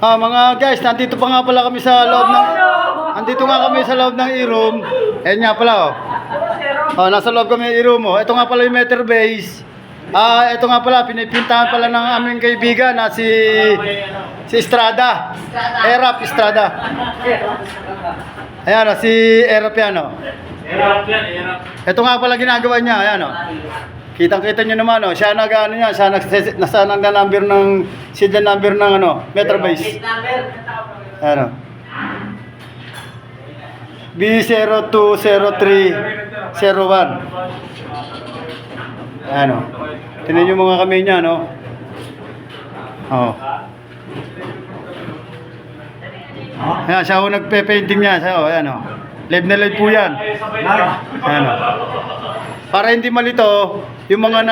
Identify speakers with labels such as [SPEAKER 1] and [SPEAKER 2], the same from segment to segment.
[SPEAKER 1] Mga guys, nandito pa nga pala kami sa loob ng Andito nga kami sa loob ng e-room. Ayan nga pala nasa loob kami ng e-room Ito nga pala yung meter base. Ito nga pala pinipintahan pala ng aming kaibigan na si Estrada. Erap Estrada. Ayan si Erap yan
[SPEAKER 2] Erap yan, Erap.
[SPEAKER 1] Ito nga pala ginagawa niya, ayan Kitang-kita niyo naman siya nag-ano niya, siya nasa number ng serial number ng meter base. Ayan B020301. Ayan Tingnan niyo mga kamay niya Ayan, siya nagpe-painting niya, ayan live na live po yan. Ayan Para hindi malito yung mga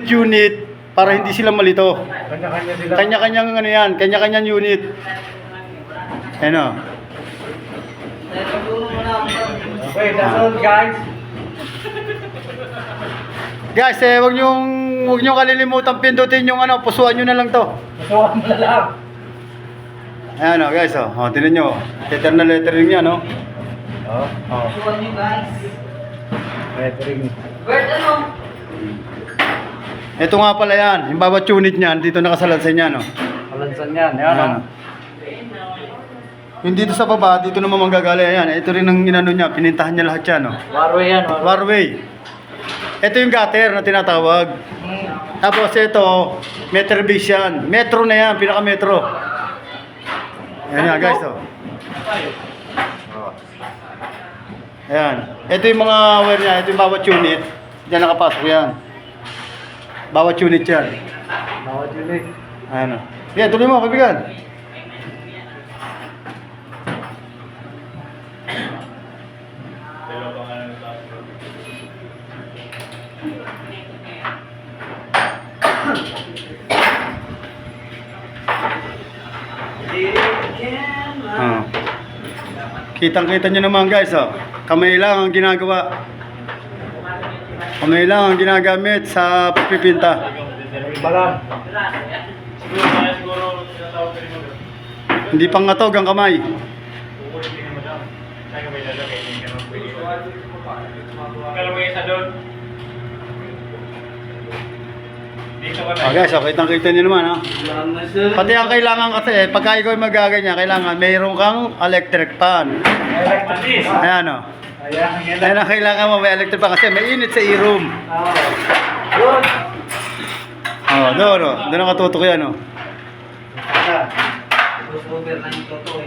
[SPEAKER 1] unit para hindi sila malito. Kanya-kanyang yan, kanya-kanyang unit. Ayan
[SPEAKER 2] Okay, that's all guys.
[SPEAKER 1] Guys, wag niyo kalilimutan pindutin yung pusuan niyo na lang to.
[SPEAKER 2] Pusuan mo na lang.
[SPEAKER 1] Ayan guys tingnan niyo. Letter na lettering niya
[SPEAKER 3] Pusuan nyo guys.
[SPEAKER 2] Lettering.
[SPEAKER 3] Word
[SPEAKER 1] Ito nga pala yan, yung bawat unit niyan dito nakasalansan niya
[SPEAKER 2] Kalansan yan.
[SPEAKER 1] Ayan Yung dito sa baba, dito naman manggagaling. Ayan, ito rin ang inano niya, pinintahan niya lahat yan
[SPEAKER 2] Warway yan.
[SPEAKER 1] Warway. Ito yung gutter na tinatawag. Tapos ito, meter base yan. Metro na yan, pinaka-metro. Ayan nga guys Ayan. Ito yung mga wire niya, ito yung bawat unit. Diyan nakapasok yan. Bawat unit yan.
[SPEAKER 2] Bawat unit.
[SPEAKER 1] Ayan Yan, tuloy mo, kaibigan. Kitang-kita nyo naman guys kamay lang ang ginagawa. Kamay lang ang ginagamit sa pagpipinta.
[SPEAKER 2] Iba lang.
[SPEAKER 1] Hindi pang ngatog ang kamay. Guys, kitang-kita nyo naman Pati ang kailangan kasi pagka ikaw magaganyan, kailangan mayroon kang electric fan. Ayan Ayan ang kailangan mo, may electric fan kasi may init sa e-room. Doon nakatutok yan
[SPEAKER 3] Crossover na yung totoo